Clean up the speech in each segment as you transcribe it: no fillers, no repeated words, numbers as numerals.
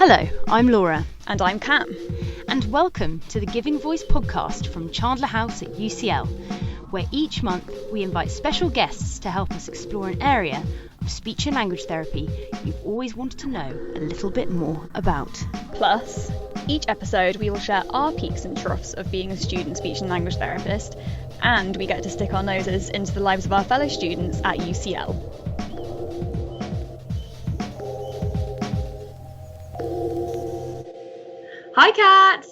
Hello, I'm Laura. And I'm Kat. And welcome to the Giving Voice podcast from Chandler House at UCL, where each month we invite special guests to help us explore an area of speech and language therapy you've always wanted to know a little bit more about. Plus, each episode we will share our peaks and troughs of being a student speech and language therapist, and we get to stick our noses into the lives of our fellow students at UCL. Hi Kat!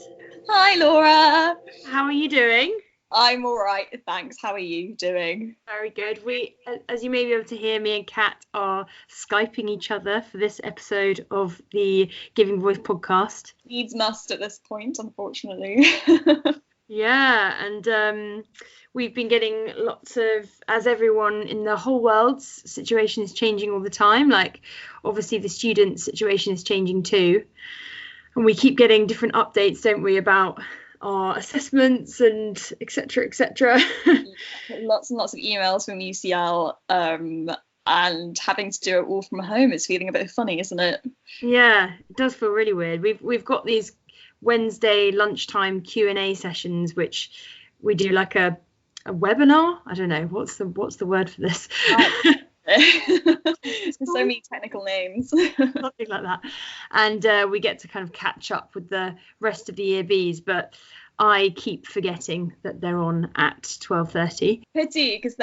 Hi Laura! How are you doing? I'm alright, thanks. How are you doing? Very good. We, as you may be able to hear, me and Kat are Skyping each other for this episode of the Giving Voice podcast. Needs must at this point, unfortunately. Yeah, and we've been getting lots of, as everyone in the whole world's situation is changing all the time, like obviously the student situation is changing too. And we keep getting different updates, don't we, about our assessments and etc. etc. Lots and lots of emails from UCL, and having to do it all from home is feeling a bit funny, isn't it? Yeah, it does feel really weird. We've got these Wednesday lunchtime Q&A sessions, which we do like a webinar. I don't know what's the word for this. There's so many technical names. Something like that. And we get to kind of catch up with the rest of the year Bs, but I keep forgetting that they're on at 12:30. Pity, because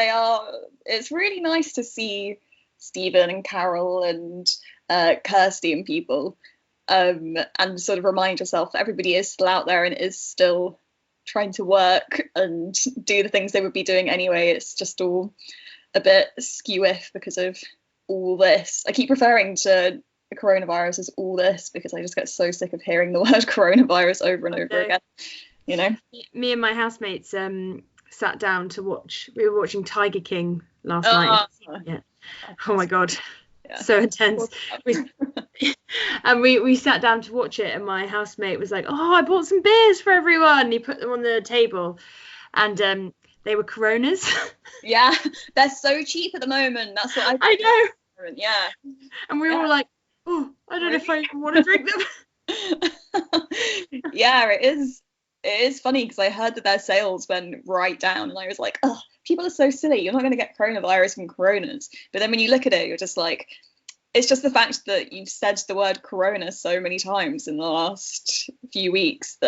it's really nice to see Stephen and Carol and Kirsty and people, and sort of remind yourself that everybody is still out there and is still trying to work and do the things they would be doing anyway. It's just all a bit skew-iff because of all this. I keep referring to the coronavirus as all this because I just get so sick of hearing the word coronavirus over and over again. You know, me and my housemates sat down to watch. We were watching Tiger King last night. Yeah. Oh my god, yeah. So intense. And we sat down to watch it, and my housemate was like, "Oh, I bought some beers for everyone." He put them on the table, and they were Coronas. Yeah, they're so cheap at the moment. That's what I know. Yeah. And we were all like, "Oh, I don't know if I even want to drink them." Yeah, it is funny because I heard that their sales went right down, and I was like, "Oh, people are so silly. You're not going to get coronavirus from Coronas." But then when you look at it, you're just like, it's just the fact that you've said the word Corona so many times in the last few weeks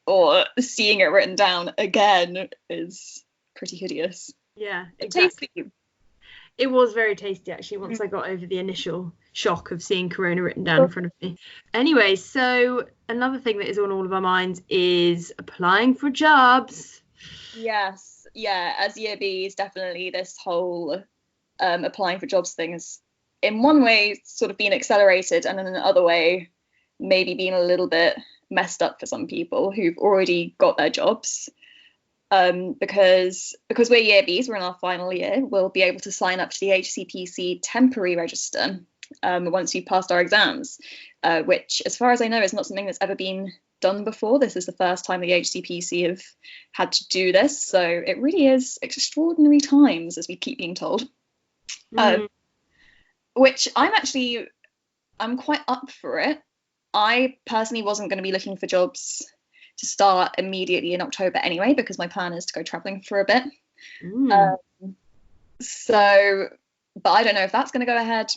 or seeing it written down again is pretty hideous. Yeah, exactly. Tasty. It was very tasty, actually, once I got over the initial shock of seeing Corona written down in front of me. Anyway, so another thing that is on all of our minds is applying for jobs. Yes, yeah, as year Bs, definitely this whole applying for jobs thing has, in one way, sort of been accelerated, and in another way, maybe been a little bit messed up for some people who've already got their jobs. Because we're year Bs, we're in our final year, we'll be able to sign up to the HCPC temporary register once we've passed our exams, which, as far as I know, is not something that's ever been done before. This is the first time the HCPC have had to do this, so it really is extraordinary times, as we keep being told. Which I'm quite up for it. I personally wasn't going to be looking for jobs to start immediately in October anyway, because my plan is to go travelling for a bit. But I don't know if that's going to go ahead.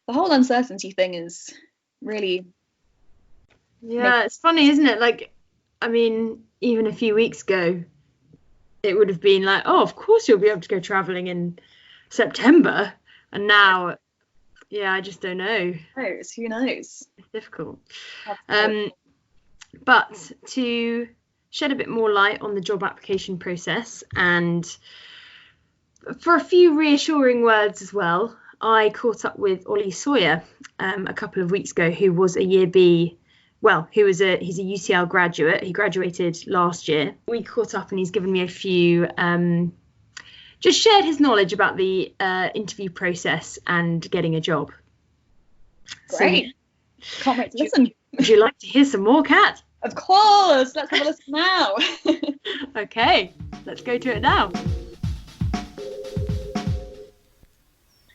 The whole uncertainty thing is really... Yeah, it's funny, isn't it? Like, I mean, even a few weeks ago, it would have been like, oh, of course you'll be able to go travelling in September. And now, yeah, I just don't know. Who knows? It's difficult. But to shed a bit more light on the job application process, and for a few reassuring words as well, I caught up with Olly Sawyer a couple of weeks ago, who was a year B. Well, he's a UCL graduate. He graduated last year. We caught up and he's given me a few, just shared his knowledge about the interview process and getting a job. Great. So, can't wait to listen. Would you like to hear some more, Kat? Of course. Let's have a listen now. Okay, let's go to it now.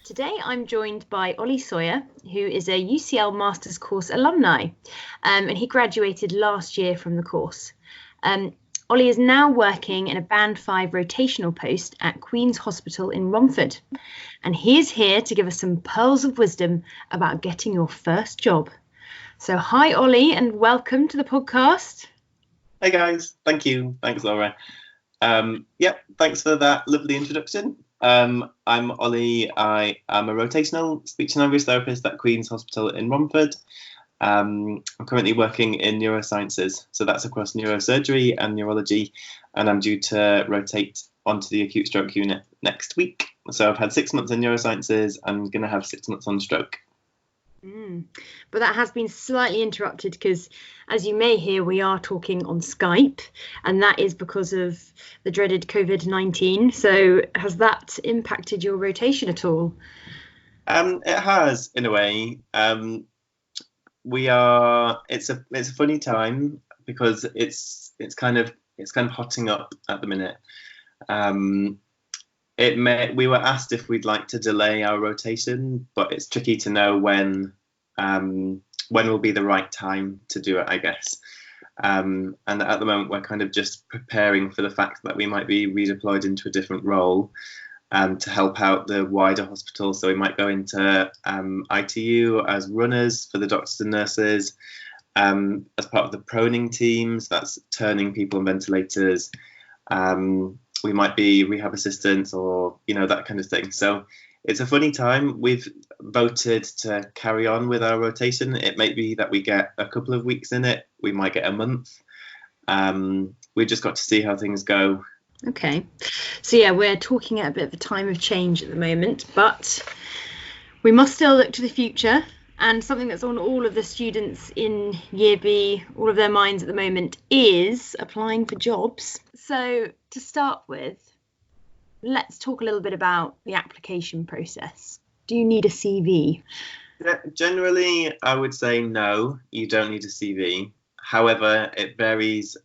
Today I'm joined by Olly Sawyer, who is a UCL Masters Course alumni, and he graduated last year from the course. Olly is now working in a Band 5 rotational post at Queens Hospital in Romford, and he is here to give us some pearls of wisdom about getting your first job. So hi Olly, and welcome to the podcast. Hey guys, thank you. Thanks, Laura. Thanks for that lovely introduction. I'm Olly. I am a rotational speech and language therapist at Queens Hospital in Romford. I'm currently working in neurosciences, so that's across neurosurgery and neurology, and I'm due to rotate onto the acute stroke unit next week. So I've had 6 months in neurosciences. I'm going to have 6 months on stroke. But that has been slightly interrupted because, as you may hear, we are talking on Skype, and that is because of the dreaded COVID-19. So has that impacted your rotation at all? It has, in a way. It's a funny time because it's kind of hotting up at the minute. We were asked if we'd like to delay our rotation, but it's tricky to know when will be the right time to do it, I guess. And at the moment, we're kind of just preparing for the fact that we might be redeployed into a different role to help out the wider hospital. So we might go into ITU as runners for the doctors and nurses, as part of the proning teams, that's turning people on ventilators. We might be rehab assistants or, that kind of thing. So it's a funny time. We've voted to carry on with our rotation. It may be that we get a couple of weeks in it. We might get a month. We just got to see how things go. Okay. So yeah, we're talking at a bit of a time of change at the moment, but we must still look to the future. And something that's on all of the students in Year B, all of their minds at the moment, is applying for jobs. So to start with, let's talk a little bit about the application process. Do you need a CV? Generally, I would say no, you don't need a CV. However, it varies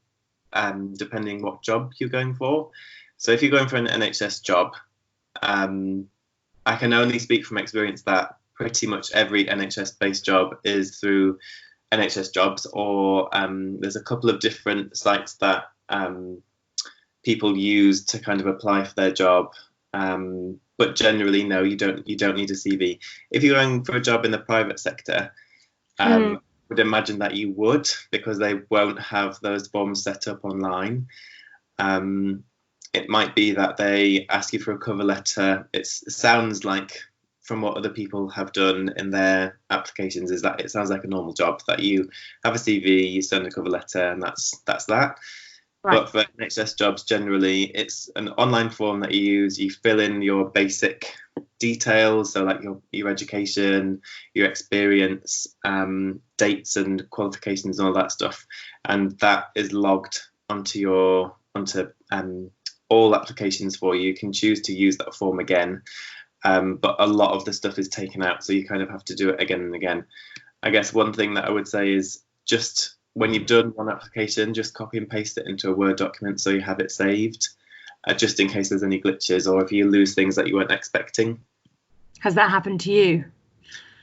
depending what job you're going for. So if you're going for an NHS job, I can only speak from experience that pretty much every NHS-based job is through NHS Jobs, or there's a couple of different sites that people use to kind of apply for their job. But generally, no, you don't need a CV. If you're going for a job in the private sector, I would imagine that you would, because they won't have those forms set up online. It might be that they ask you for a cover letter. It sounds like, from what other people have done in their applications, is that it sounds like a normal job, that you have a CV, you send a cover letter, and that's that. Right. But for NHS jobs, generally, it's an online form that you use. You fill in your basic details, so like your education, your experience, dates and qualifications and all that stuff, and that is logged onto all applications for you. You can choose to use that form again. But a lot of the stuff is taken out, so you kind of have to do it again and again. I guess one thing that I would say is, just when you've done one application, just copy and paste it into a Word document so you have it saved, just in case there's any glitches or if you lose things that you weren't expecting. Has that happened to you?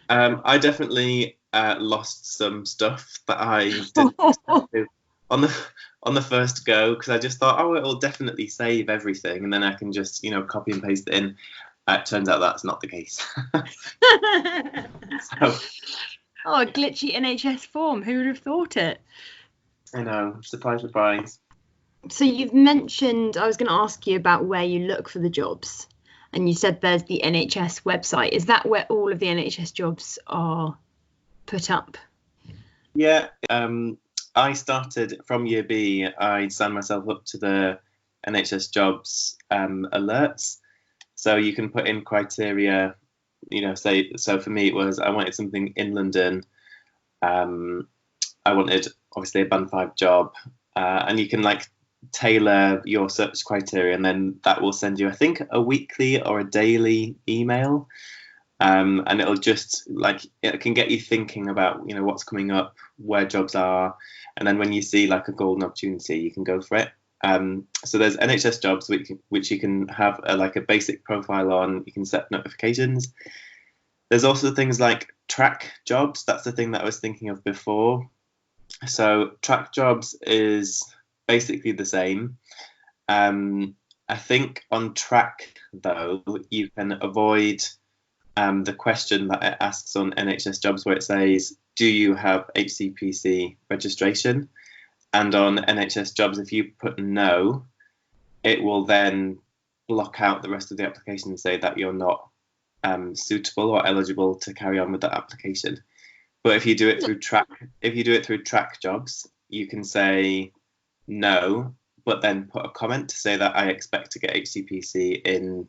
I definitely lost some stuff that I didn't do on the first go, because I just thought, it'll definitely save everything, and then I can just copy and paste it in. It turns out that's not the case. A glitchy NHS form. Who would have thought it? I know. Surprise, surprise. So you've mentioned, I was going to ask you about where you look for the jobs. And you said there's the NHS website. Is that where all of the NHS jobs are put up? Yeah. I started from Year B. I signed myself up to the NHS jobs alerts. So you can put in criteria, so for me it was, I wanted something in London. I wanted, obviously, a Band 5 job. And you can tailor your search criteria, and then that will send you, I think, a weekly or a daily email. And it'll just, it can get you thinking about, what's coming up, where jobs are. And then when you see a golden opportunity, you can go for it. So there's NHS jobs which you can have like a basic profile on. You can set notifications. There's also things like track jobs. That's the thing that I was thinking of before. So track jobs is basically the same. I think on track, though, you can avoid the question that it asks on NHS jobs where it says, do you have HCPC registration? And on NHS jobs, if you put no, it will then block out the rest of the application and say that you're not suitable or eligible to carry on with that application. But if you do it through track jobs, you can say no, but then put a comment to say that I expect to get HCPC in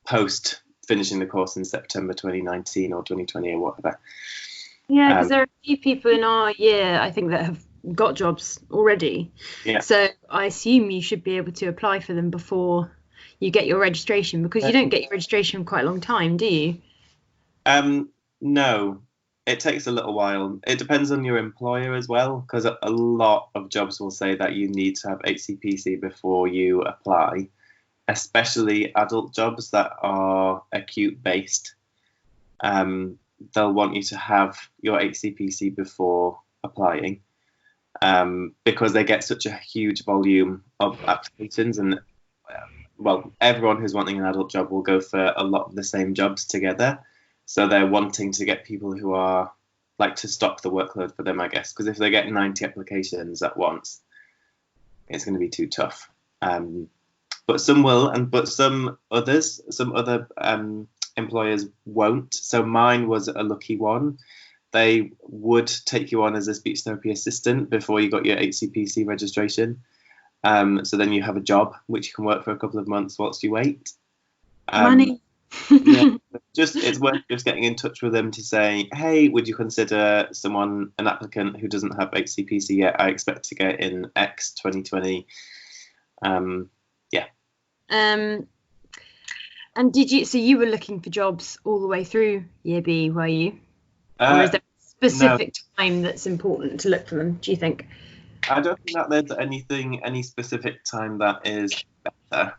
post finishing the course in September 2019 or 2020 or whatever. Yeah, because there are a few people in our year, I think, that have got jobs already. Yeah. So I assume you should be able to apply for them before you get your registration, because you don't get your registration for quite a long time, do you? No, it takes a little while. It depends on your employer as well, because a lot of jobs will say that you need to have HCPC before you apply, especially adult jobs that are acute based. They'll want you to have your HCPC before applying, because they get such a huge volume of applications, and well, everyone who's wanting an adult job will go for a lot of the same jobs together. So they're wanting to get people who are like to stock the workload for them, I guess, because if they get 90 applications at once, it's going to be too tough. But some will, but some other employers won't. So mine was a lucky one. They would take you on as a speech therapy assistant before you got your HCPC registration. So then you have a job which you can work for a couple of months whilst you wait. Money. Yeah, it's worth just getting in touch with them to say, hey, would you consider an applicant who doesn't have HCPC yet? I expect to get in X 2020. And you were looking for jobs all the way through year B, were you? Or is there a specific time that's important to look for them, do you think? I don't think that there's any specific time that is better.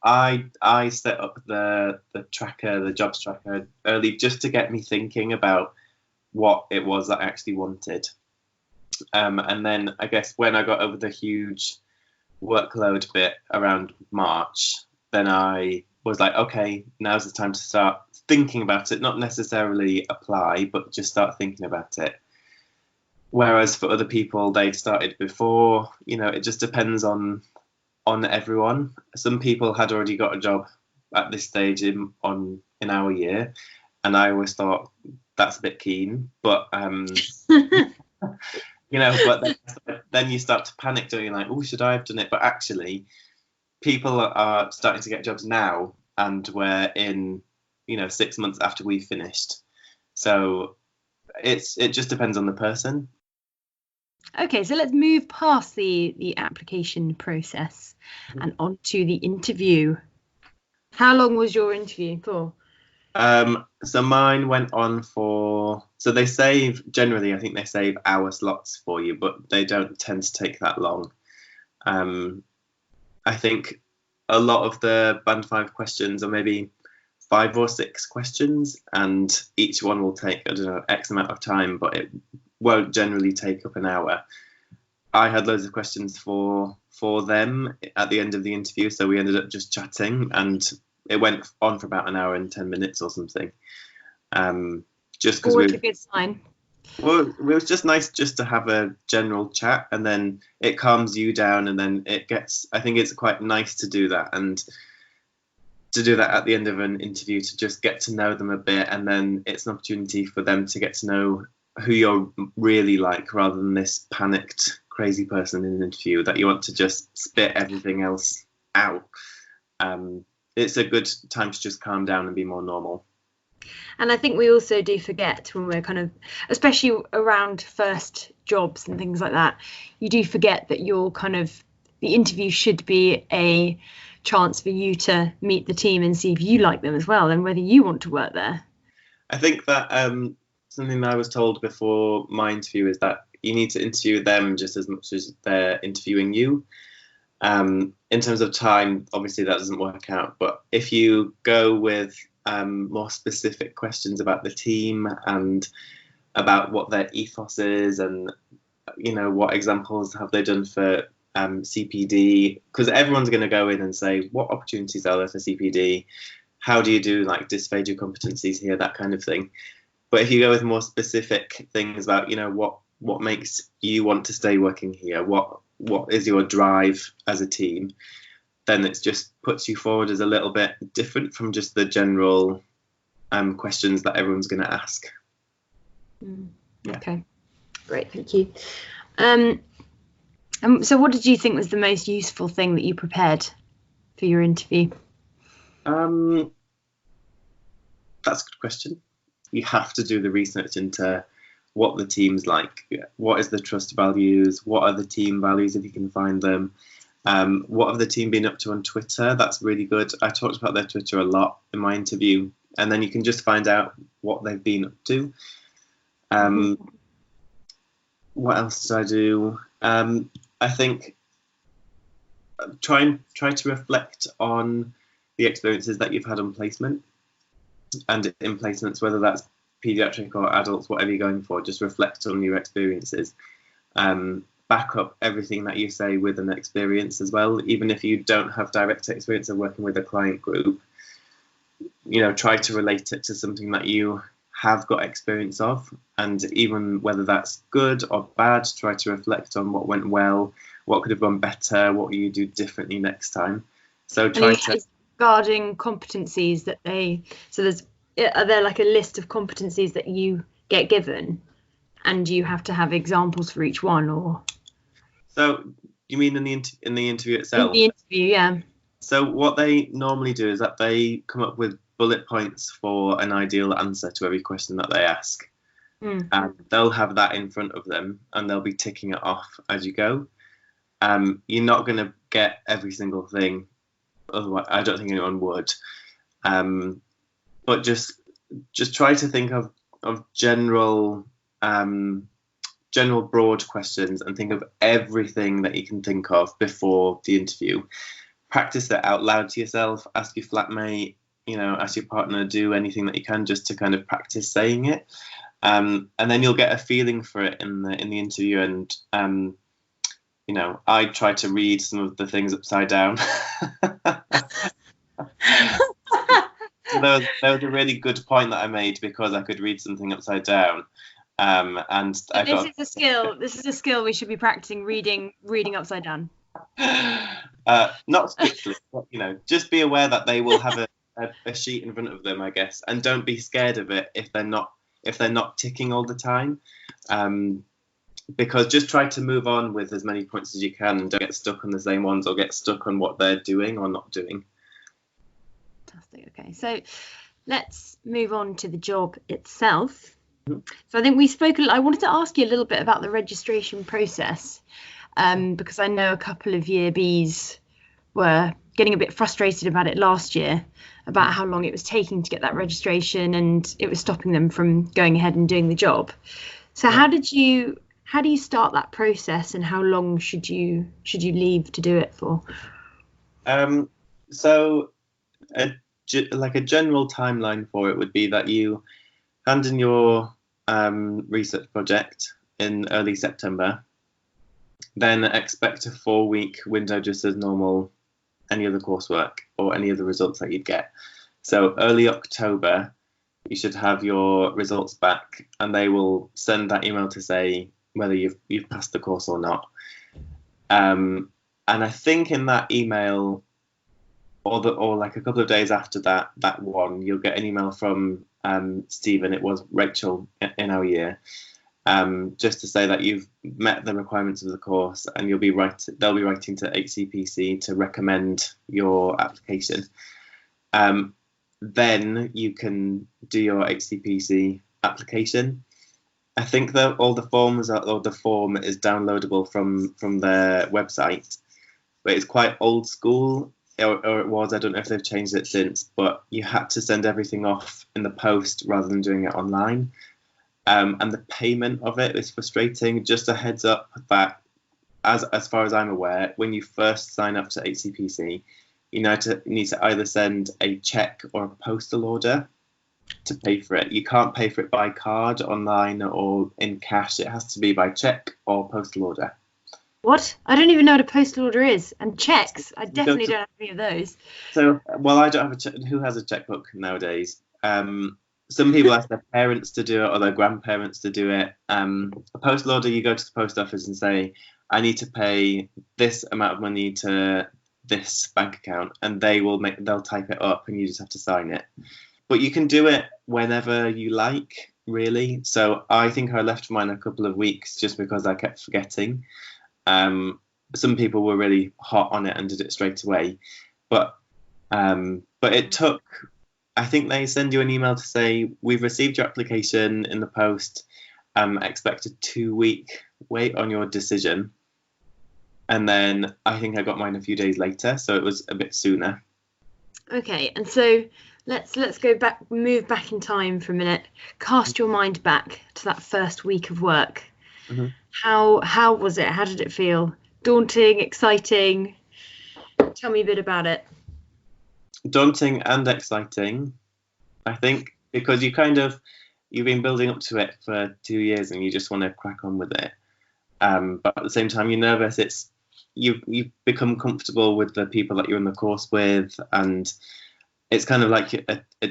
I set up the jobs tracker early just to get me thinking about what it was that I actually wanted. And then I guess when I got over the huge workload bit around March, then I was like, okay, now's the time to start thinking about it, not necessarily apply, but just start thinking about it. Whereas for other people, they'd started before. It just depends on everyone. Some people had already got a job at this stage in our year, and I always thought that's a bit keen. But but then you start to panic, don't you? Like, oh, should I have done it? But actually, people are starting to get jobs now, and we're in 6 months after we've finished. So it just depends on the person. Okay, so let's move past the application process and on to the interview. How long was your interview for? So mine went on for, so they save, generally I think they save hour slots for you, but they don't tend to take that long. I think a lot of the band 5 questions are maybe 5 or 6 questions, and each one will take, I don't know, X amount of time, but it won't generally take up an hour. I had loads of questions for them at the end of the interview, so we ended up just chatting, and it went on for about an hour and 10 minutes or something. Just because a good sign. Well, it was just nice just to have a general chat, and then it calms you down, and then I think it's quite nice to do that, and to do that at the end of an interview, to just get to know them a bit, and then it's an opportunity for them to get to know who you're really like, rather than this panicked, crazy person in an interview that you want to just spit everything else out. It's a good time to just calm down and be more normal. And I think we also do forget when we're kind of, especially around first jobs and things like that, you do forget that the interview should be a chance for you to meet the team and see if you like them as well, and whether you want to work there. I think that something that I was told before my interview is that you need to interview them just as much as they're interviewing you. In terms of time, obviously that doesn't work out, but if you go with more specific questions about the team and about what their ethos is, and what examples have they done for CPD, because everyone's going to go in and say, what opportunities are there for CPD? How do you do like dysphagia competencies here, that kind of thing. But if you go with more specific things about, what makes you want to stay working here, what is your drive as a team, then it just puts you forward as a little bit different from just the general questions that everyone's going to ask. Yeah. Okay, great, thank you. So what did you think was the most useful thing that you prepared for your interview? That's a good question. You have to do the research into what the team's like, what is the trust values, what are the team values if you can find them, what have the team been up to on Twitter. That's really good. I talked about their Twitter a lot in my interview, and then you can just find out what they've been up to. What else did I do? I think try to reflect on the experiences that you've had on placement and in placements, whether that's pediatric or adults, whatever you're going for. Just reflect on your experiences. Back up everything that you say with an experience as well, even if you don't have direct experience of working with a client group. Try to relate it to something that you have got experience of, and even whether that's good or bad, try to reflect on what went well, what could have gone better, what will you do differently next time. So try to regarding competencies that are there like a list of competencies that you get given and you have to have examples for each one, or? So you mean in the interview itself? In the interview, yeah. So what they normally do is that they come up with bullet points for an ideal answer to every question that they ask. And they'll have that in front of them and they'll be ticking it off as you go. You're not going to get every single thing, otherwise I don't think anyone would. But just try to think of general broad questions and think of everything that you can think of before the interview. Practice it out loud to yourself, ask your flatmate, ask your partner, do anything that you can just to kind of practice saying it. And then you'll get a feeling for it in the interview. And I try to read some of the things upside down. So that was a really good point that I made, because I could read something upside down. And this is a skill we should be practicing, reading upside down. Not strictly, but just be aware that they will have a sheet in front of them, I guess, and don't be scared of it if they're not ticking all the time, because just try to move on with as many points as you can and don't get stuck on the same ones or get stuck on what they're doing or not doing. Fantastic. Okay, so let's move on to the job itself. So I think I wanted to ask you a little bit about the registration process, because I know a couple of year Bs were getting a bit frustrated about it last year, about how long it was taking to get that registration and it was stopping them from going ahead and doing the job. So how do you start that process, and how long should you leave to do it for? So a general timeline for it would be that you hand in your research project in early September, then expect a 4-week window just as normal any other coursework or any other results that you'd get. So early October you should have your results back, and they will send that email to say whether you've passed the course or not. And I think in that email, or like a couple of days after that one, you'll get an email from Stephen. It was Rachel in our year, just to say that you've met the requirements of the course, and they'll be writing to HCPC to recommend your application. Then you can do your HCPC application. I think that all the forms the form is downloadable from their website, but it's quite old school, or it was. I don't know if they've changed it since, but you had to send everything off in the post rather than doing it online. and the payment of it is frustrating. Just a heads up that, as far as I'm aware, when you first sign up to HCPC, you need to either send a cheque or a postal order to pay for it. You can't pay for it by card, online, or in cash. It has to be by cheque or postal order. What? I don't even know what a postal order is. And checks, I definitely don't have any of those. So, well, I don't have a check. Who has a checkbook nowadays? Some people ask their parents to do it or their grandparents to do it. A postal order, you go to the post office and say, I need to pay this amount of money to this bank account, and they'll type it up and you just have to sign it. But you can do it whenever you like, really. So I think I left mine a couple of weeks just because I kept forgetting. Some people were really hot on it and did it straight away, but it took, I think they send you an email to say, we've received your application in the post, expect a 2-week wait on your decision. And then I think I got mine a few days later, so it was a bit sooner. Okay, and so let's go back, move back in time for a minute. Cast your mind back to that first week of work. Mm-hmm. How was it? How did it feel? Daunting, exciting? Tell me a bit about it. Daunting and exciting, I think, because you've been building up to it for 2 years and you just want to crack on with it. But at the same time, you're nervous. You've become comfortable with the people that you're in the course with, and it's kind of like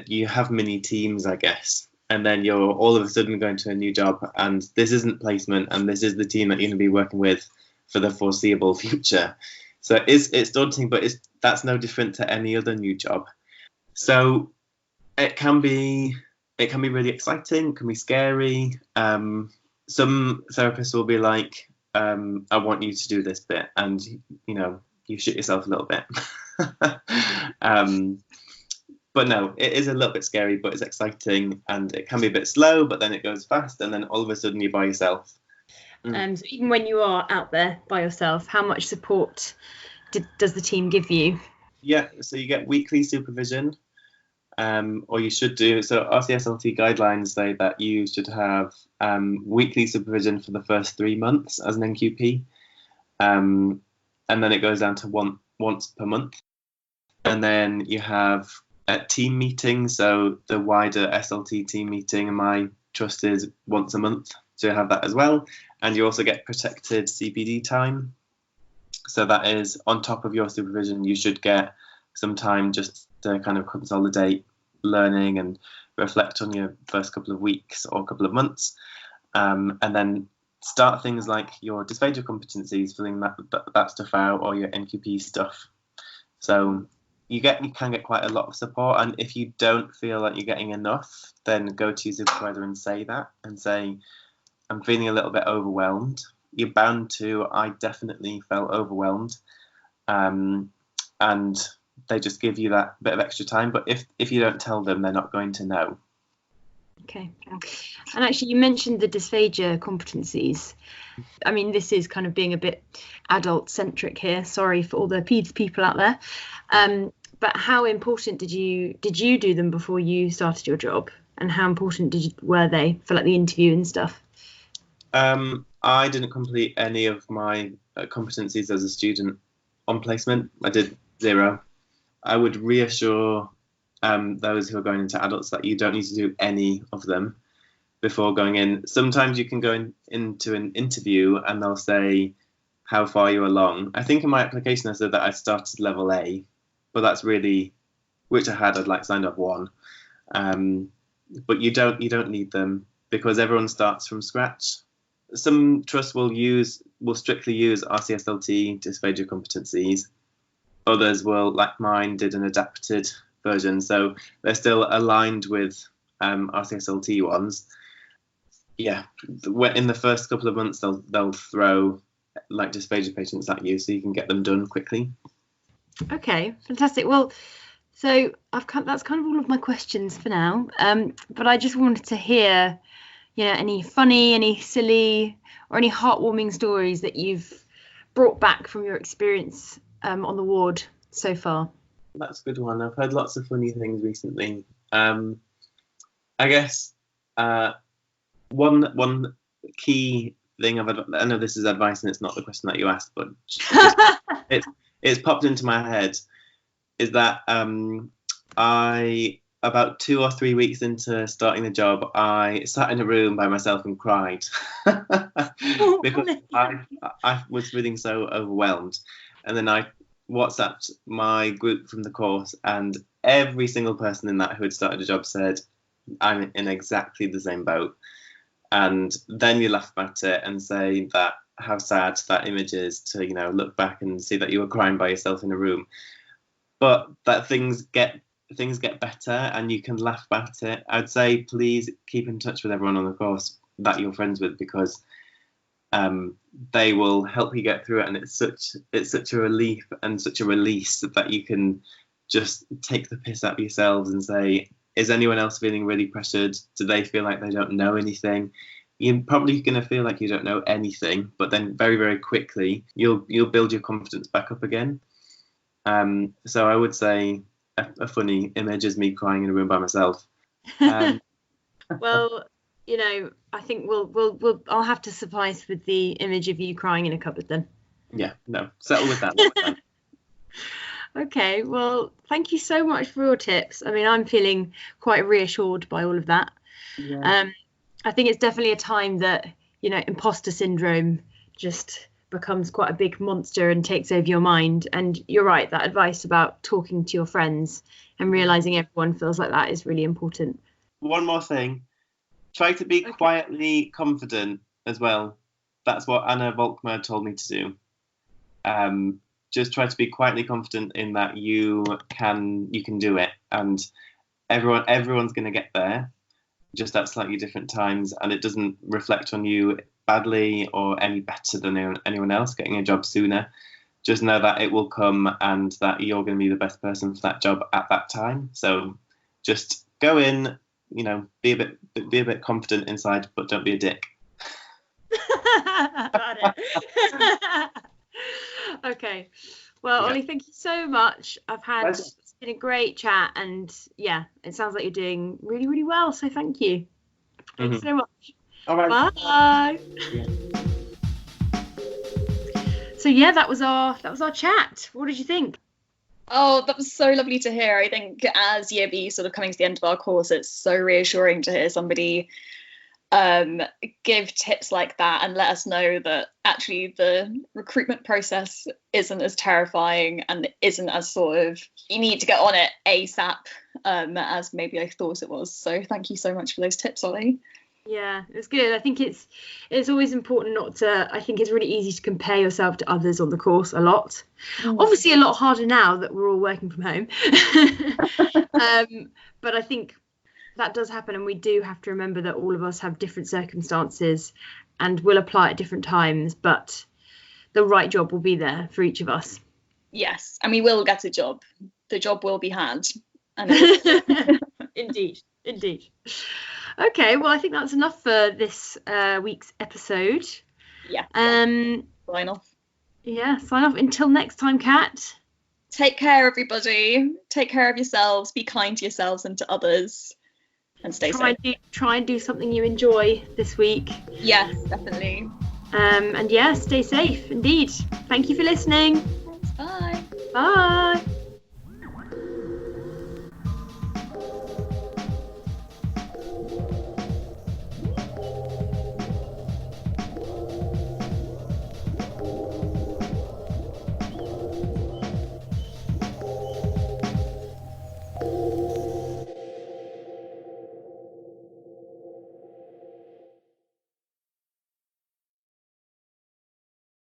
you have mini teams, I guess. And then you're all of a sudden going to a new job, and this isn't placement, and this is the team that you're going to be working with for the foreseeable future. So it's daunting, but that's no different to any other new job. So it can be really exciting, it can be scary. Some therapists will be like, I want you to do this bit, and you shit yourself a little bit. But no, it is a little bit scary, but it's exciting, and it can be a bit slow, but then it goes fast, and then all of a sudden you're by yourself. So even when you are out there by yourself, how much support does the team give you? Yeah, so you get weekly supervision, or you should do. So RCSLT guidelines say that you should have weekly supervision for the first 3 months as an NQP, and then it goes down to once per month. And then you have a team meeting, so the wider SLT team meeting in my trust is once a month, so you have that as well. And you also get protected CPD time, so that is on top of your supervision. You should get some time just to kind of consolidate learning and reflect on your first couple of weeks or couple of months, and then start things like your dysphagia competencies, filling that stuff out, or your NQP stuff. So you can get quite a lot of support, and if you don't feel like you're getting enough, then go to your supervisor and say that, and say, I'm feeling a little bit overwhelmed. You're bound to. I definitely felt overwhelmed, and they just give you that bit of extra time. But if you don't tell them, they're not going to know. Okay. And actually, you mentioned the dysphagia competencies. I mean, this is kind of being a bit adult-centric here. Sorry for all the peds people out there. But how important did you do them before you started your job? And how important were they for like the interview and stuff? I didn't complete any of my competencies as a student on placement. I did 0. I would reassure those who are going into adults that you don't need to do any of them before going in. Sometimes you can go into an interview and they'll say how far you're along. I think in my application I said that I started level A, but that's really, which I'd like signed off 1. But you don't need them because everyone starts from scratch. Some trusts will strictly use RCSLT dysphagia competencies. Others will, like mine, did an adapted version, so they're still aligned with RCSLT ones. Yeah, in the first couple of months they'll throw like dysphagia patients at you, so you can get them done quickly. Okay, fantastic. Well, so that's kind of all of my questions for now. But I just wanted to hear, any funny, any silly, or any heartwarming stories that you've brought back from your experience on the ward so far. That's a good one. I've heard lots of funny things recently. I guess one key thing I know this is advice and it's not the question that you asked, but it's popped into my head, is that I, about 2 or 3 weeks into starting the job, I sat in a room by myself and cried because I was feeling so overwhelmed. And then I WhatsApped my group from the course, and every single person in that who had started a job said, I'm in exactly the same boat. And then you laugh about it and say that how sad that image is to, look back and see that you were crying by yourself in a room. But that things get better and you can laugh about it. I'd say please keep in touch with everyone on the course that you're friends with, because they will help you get through it, and it's such a relief and such a release that you can just take the piss out of yourselves and say, is anyone else feeling really pressured? Do they feel like they don't know anything? You're probably going to feel like you don't know anything, but then very, very quickly you'll build your confidence back up again. So I would say a funny image is me crying in a room by myself. Well, I think I'll have to suffice with the image of you crying in a cupboard then. Yeah, no, settle with that. Okay, well, thank you so much for your tips. I mean, I'm feeling quite reassured by all of that. Yeah. I think it's definitely a time that, imposter syndrome just becomes quite a big monster and takes over your mind. And you're right, that advice about talking to your friends and realising everyone feels like that is really important. One more thing. Try to be quietly confident as well. That's what Anna Volkmer told me to do. Just try to be quietly confident in that you can do it, and everyone's going to get there, just at slightly different times, and it doesn't reflect on you badly or any better than anyone else getting a job sooner. Just know that it will come and that you're going to be the best person for that job at that time. So just go in, be a bit confident inside, but don't be a dick. Got it. Okay. Well, Olly, thank you so much. It's been a great chat, and it sounds like you're doing really, really well. So thank you. Thanks so much. All right. Bye. Yeah. So that was our chat. What did you think? Oh, that was so lovely to hear. I think as Year B sort of coming to the end of our course, it's so reassuring to hear somebody give tips like that and let us know that actually the recruitment process isn't as terrifying and isn't as sort of you need to get on it ASAP as maybe I thought it was. So thank you so much for those tips, Olly. Yeah, it's good. I think it's always important not to. I think it's really easy to compare yourself to others on the course a lot. Obviously, a lot harder now that we're all working from home. But I think that does happen, and we do have to remember that all of us have different circumstances and will apply at different times, but the right job will be there for each of us. Yes, and we will get a job. The job will be had. Indeed. Okay, well, I think that's enough for this week's episode. Yeah. Sign off. Yeah, sign off. Until next time, Kat. Take care, everybody. Take care of yourselves. Be kind to yourselves and to others. And stay safe. Try and do something you enjoy this week. Yes, definitely. And stay safe. Indeed. Thank you for listening. Thanks. Bye. Bye.